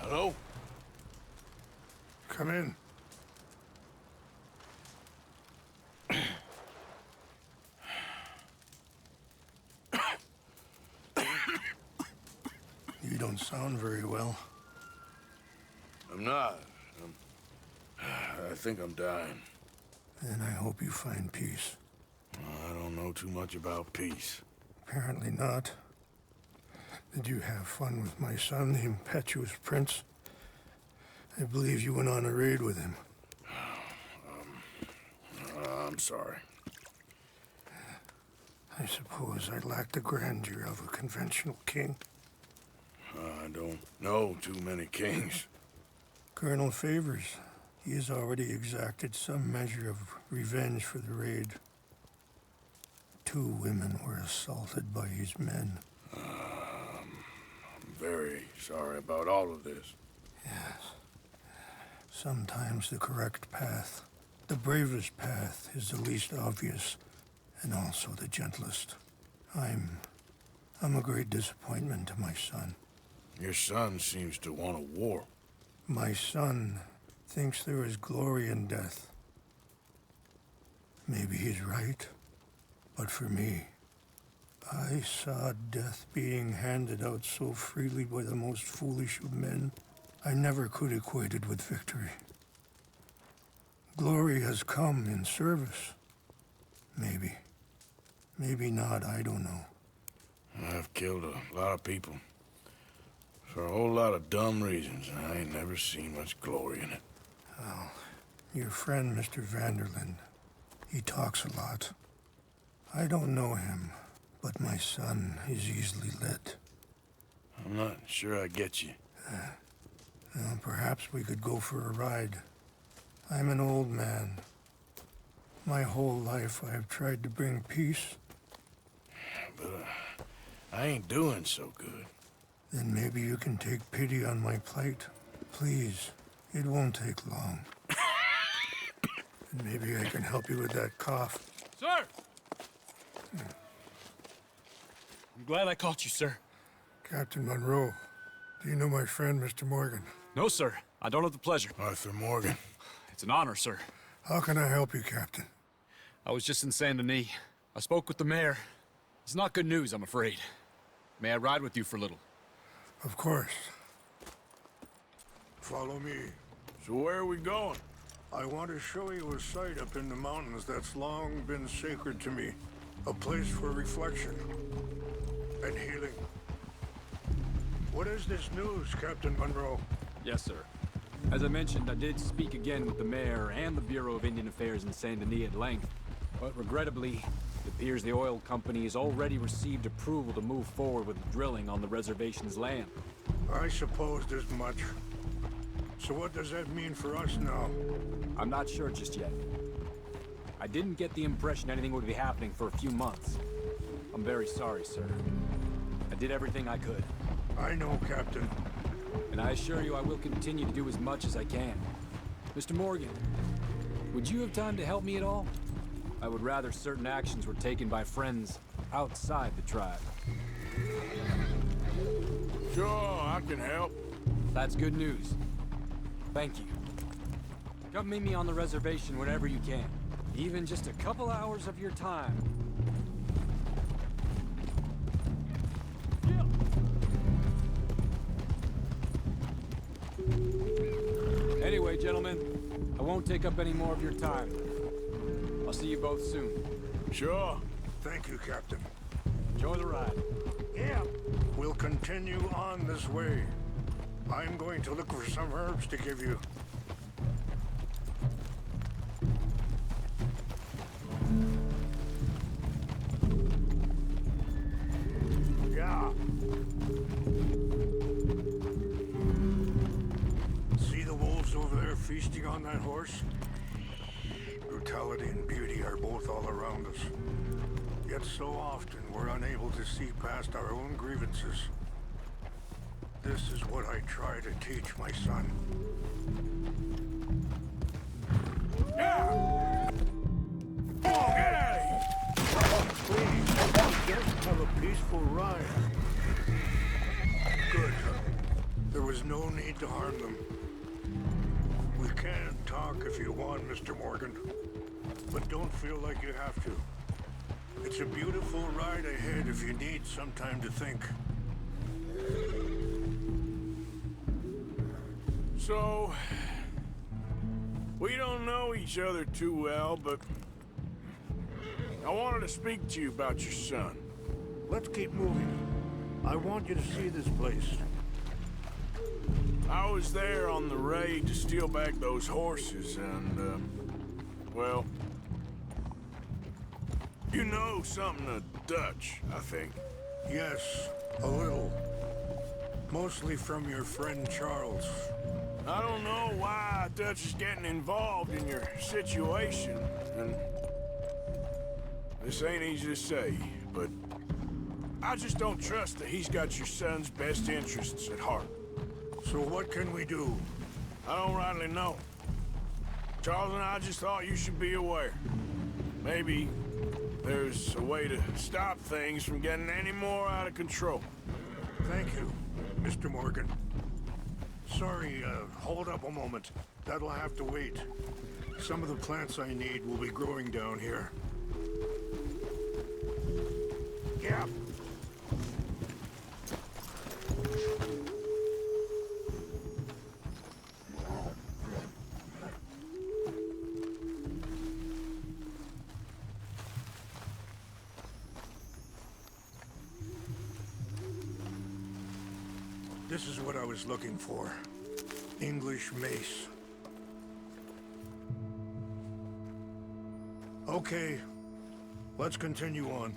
Hello? Come in. You don't sound very well. I'm not. I think I'm dying. And I hope you find peace. I don't know too much about peace. Apparently not. Did you have fun with my son, the impetuous prince? I believe you went on a raid with him. I'm sorry. I suppose I lack the grandeur of a conventional king. I don't know too many kings. Colonel Favors, he has already exacted some measure of revenge for the raid. 2 women were assaulted by his men. I'm very sorry about all of this. Yes. Sometimes the correct path, the bravest path, is the least obvious, and also the gentlest. I'm a great disappointment to my son. Your son seems to want a war. My son thinks there is glory in death. Maybe he's right, but for me, I saw death being handed out so freely by the most foolish of men. I never could equate it with victory. Glory has come in service. Maybe. Maybe not, I don't know. I've killed a lot of people. For a whole lot of dumb reasons, and I ain't never seen much glory in it. Well, your friend, Mr. Vanderlyn, he talks a lot. I don't know him, but my son is easily led. I'm not sure I get you. Well, perhaps we could go for a ride. I'm an old man. My whole life I have tried to bring peace. But I ain't doing so good. Then maybe you can take pity on my plight. Please, it won't take long. And maybe I can help you with that cough. Sir! I'm glad I caught you, sir. Captain Monroe, do you know my friend, Mr. Morgan? No, sir. I don't have the pleasure. Arthur Morgan. It's an honor, sir. How can I help you, Captain? I was just in Saint Denis. I spoke with the mayor. It's not good news, I'm afraid. May I ride with you for a little? Of course. Follow me. So where are we going? I want to show you a site up in the mountains that's long been sacred to me. A place for reflection and healing. What is this news, Captain Monroe? Yes, sir. As I mentioned, I did speak again with the mayor and the Bureau of Indian Affairs in Saint Denis at length. But regrettably, it appears the oil company has already received approval to move forward with drilling on the reservation's land. I supposed as much. So what does that mean for us now? I'm not sure just yet. I didn't get the impression anything would be happening for a few months. I'm very sorry, sir. I did everything I could. I know, Captain. And I assure you I will continue to do as much as I can. Mr. Morgan, would you have time to help me at all? I would rather certain actions were taken by friends outside the tribe. Sure, I can help. That's good news. Thank you. Come meet me on the reservation whenever you can. Even just a couple hours of your time. Anyway, gentlemen, I won't take up any more of your time. I'll see you both soon. Sure. Thank you, Captain. Enjoy the ride. Yeah. We'll continue on this way. I'm going to look for some herbs to give you. Yeah. See the wolves over there feasting on that horse? Brutality and beauty are both all around us. Yet so often we're unable to see past our own grievances. This is what I try to teach my son. Yeah! Come on, get out of here! Please, just have a peaceful ride. Good. There was no need to harm them. We can talk if you want, Mr. Morgan. But don't feel like you have to. It's a beautiful ride ahead if you need some time to think. So, we don't know each other too well, but I wanted to speak to you about your son. Let's keep moving. I want you to see this place. I was there on the raid to steal back those horses, and, well, you know something of Dutch, I think. Yes, a little. Mostly from your friend Charles. I don't know why Dutch is getting involved in your situation, and this ain't easy to say, but I just don't trust that he's got your son's best interests at heart. So what can we do? I don't rightly know. Charles and I just thought you should be aware. Maybe there's a way to stop things from getting any more out of control. Thank you, Mr. Morgan. Sorry, hold up a moment. That'll have to wait. Some of the plants I need will be growing down here. Yeah. This is what I was looking for. English mace. Okay, let's continue on.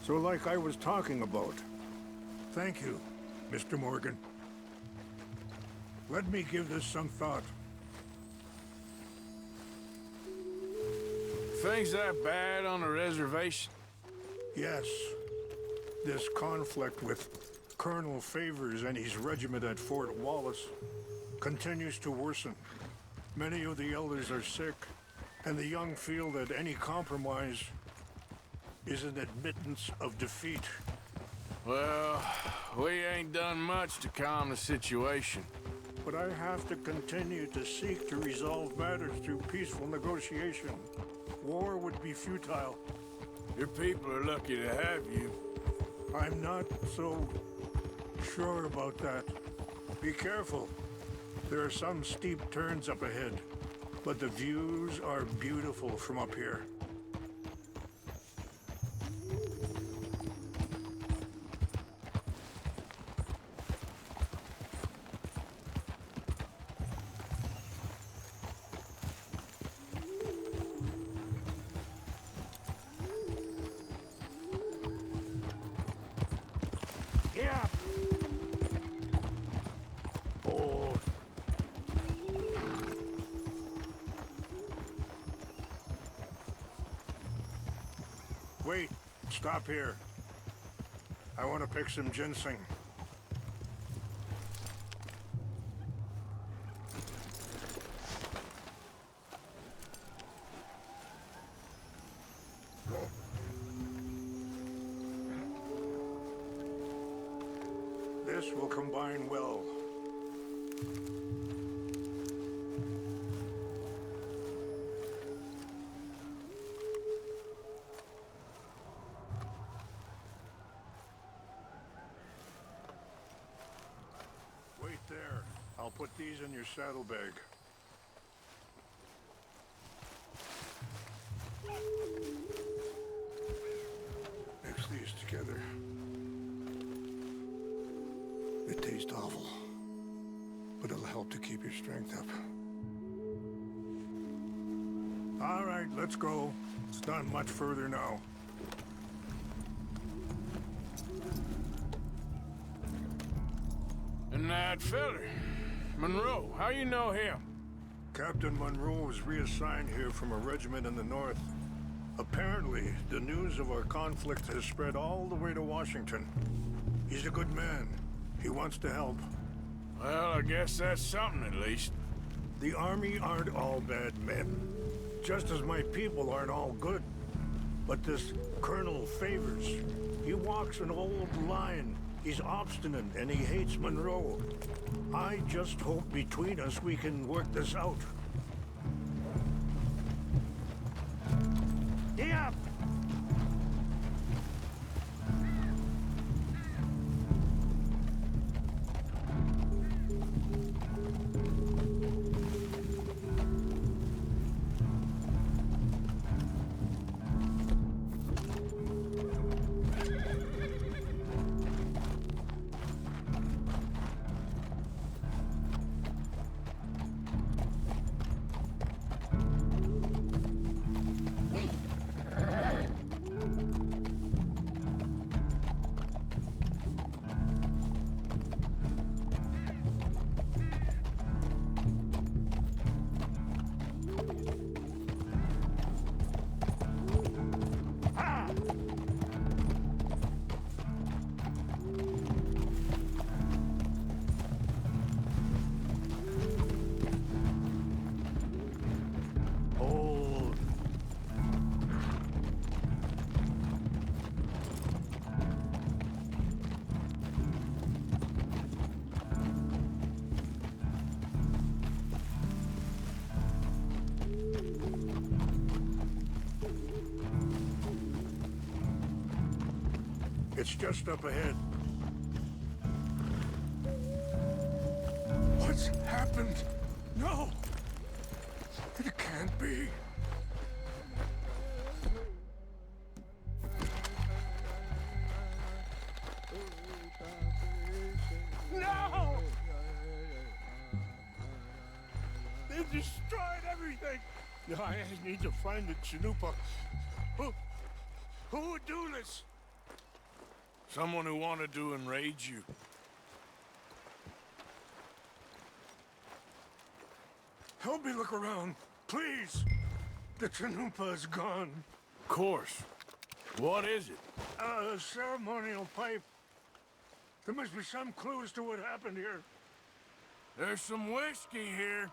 So like I was talking about, thank you, Mr. Morgan. Let me give this some thought. Things that bad on the reservation? Yes, this conflict with Colonel Favors and his regiment at Fort Wallace continues to worsen. Many of the elders are sick, and the young feel that any compromise is an admittance of defeat. Well, we ain't done much to calm the situation. But I have to continue to seek to resolve matters through peaceful negotiation. War would be futile. Your people are lucky to have you. I'm not so sure about that. Be careful. There are some steep turns up ahead, but the views are beautiful from up here. Yeah. Oh. Wait, stop here. I want to pick some ginseng. This will combine well. Wait there. I'll put these in your saddlebag. Mix these together. It tastes awful, but it'll help to keep your strength up. All right, let's go. It's not much further now. And that feller, Monroe, how you know him? Captain Monroe was reassigned here from a regiment in the north. Apparently, the news of our conflict has spread all the way to Washington. He's a good man. He wants to help. Well, I guess that's something at least. The army aren't all bad men, just as my people aren't all good. But this Colonel Favors, he walks an old line. He's obstinate and he hates Monroe. I just hope between us we can work this out. Yeah. It's just up ahead. What's happened? No! It can't be. No! They destroyed everything! I need to find the Chanupa. Who would do this? Someone who wanted to enrage you. Help me look around, please. The Chanupa is gone. Of course. What is it? A ceremonial pipe. There must be some clues to what happened here. There's some whiskey here.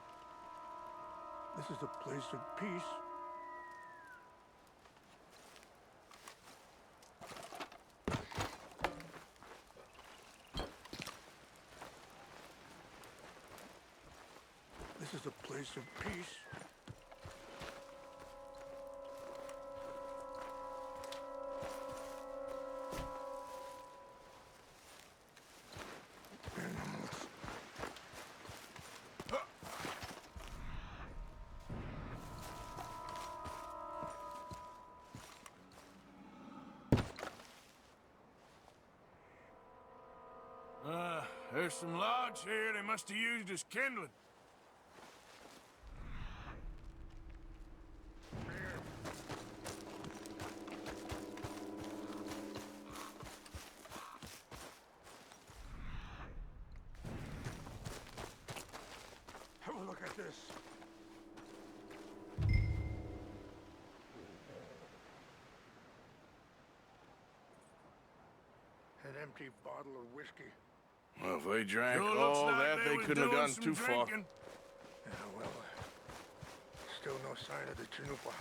This is a place of peace. This is a place of peace. There's some logs here they must have used as kindling. Have a look at this. An empty bottle of whiskey. Well, if they drank Sure all looks like that, they was couldn't have doing gotten some too far. drinking. Yeah, well, still no sign of the Chanupa.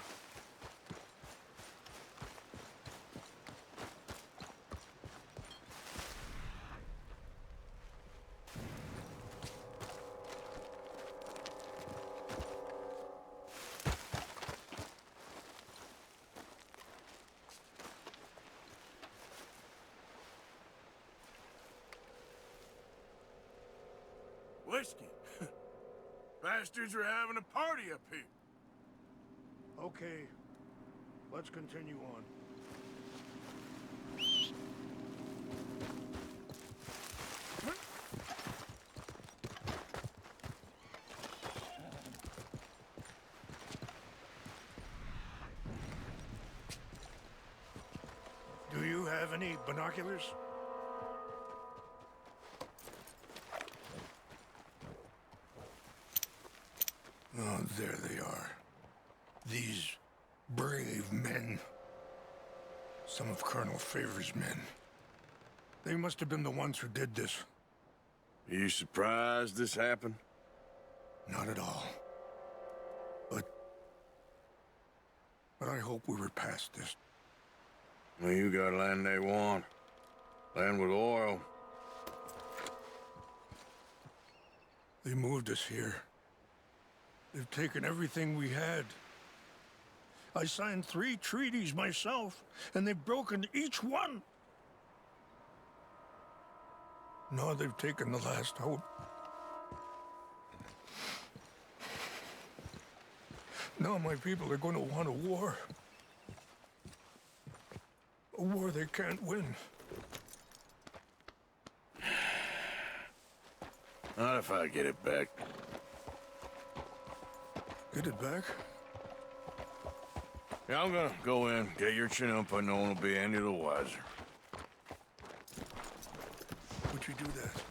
Whiskey. Bastards are having a party up here. Okay, let's continue on. Do you have any binoculars? Oh, there they are. These brave men. Some of Colonel Favor's men. They must have been the ones who did this. Are you surprised this happened? Not at all. But I hope we were past this. Well, you got land they want. Land with oil. They moved us here. They've taken everything we had. I signed 3 treaties myself, and they've broken each one. Now they've taken the last hope. Now my people are going to want a war. A war they can't win. Not if I get it back. Get it back? Yeah, I'm gonna go in, get your Chinook, but no one will be any the wiser. Would you do that?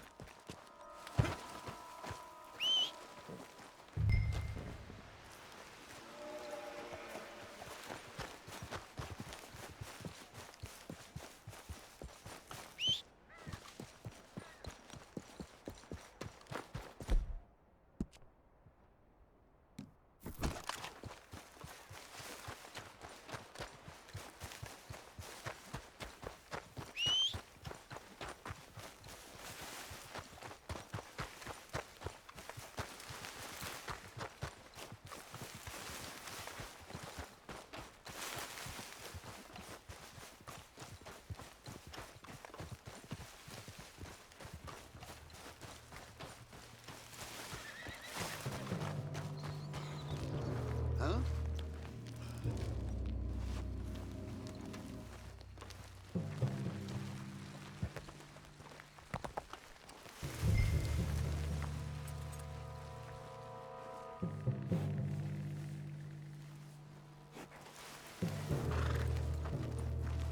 Huh?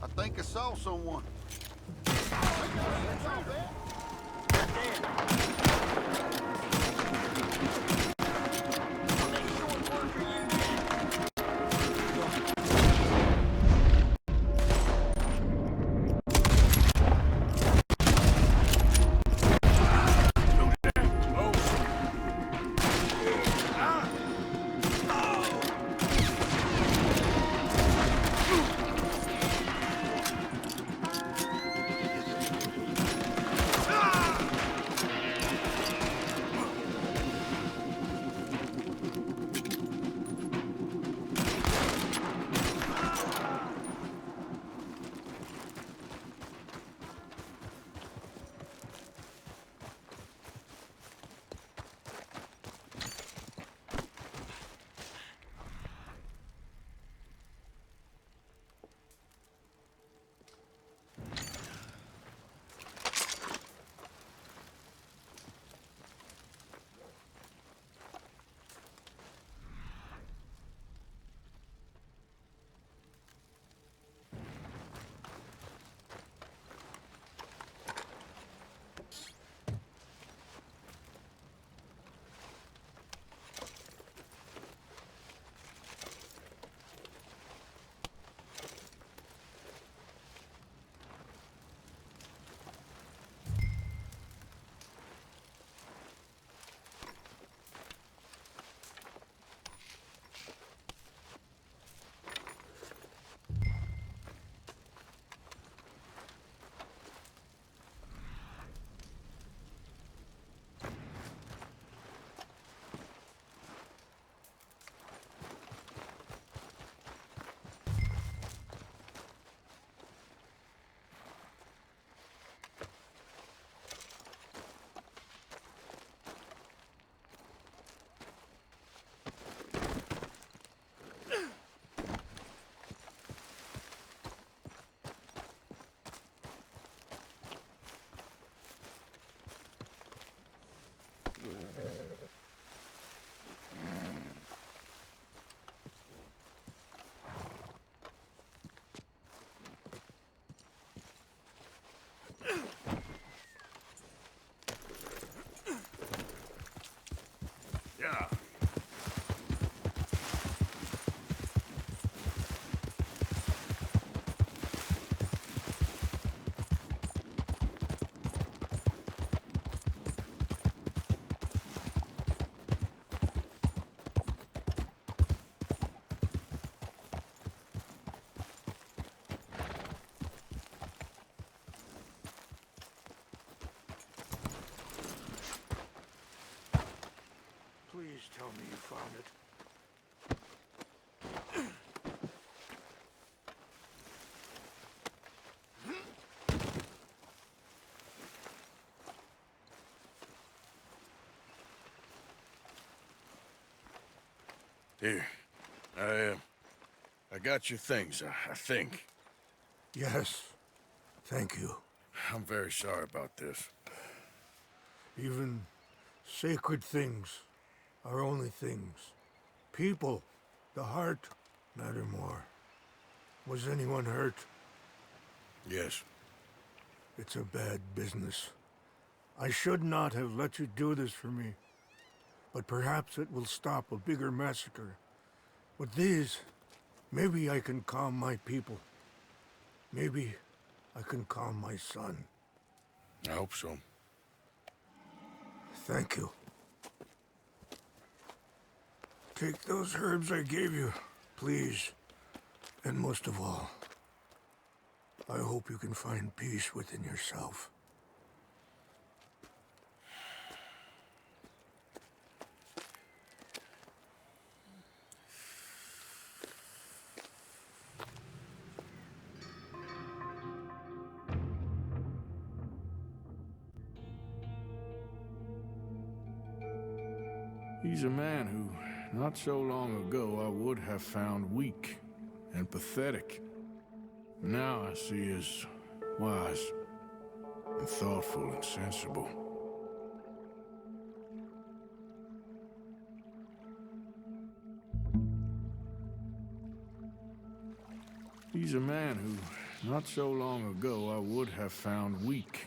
I think I saw someone. Here. I got your things, I think. Yes. Thank you. I'm very sorry about this. Even sacred things are only things. People, the heart, matter more. Was anyone hurt? Yes. It's a bad business. I should not have let you do this for me. But perhaps it will stop a bigger massacre. With these, maybe I can calm my people. Maybe I can calm my son. I hope so. Thank you. Take those herbs I gave you, please. And most of all, I hope you can find peace within yourself. He's a man who, not so long ago, I would have found weak and pathetic. Now I see as wise and thoughtful and sensible. He's a man who, not so long ago, I would have found weak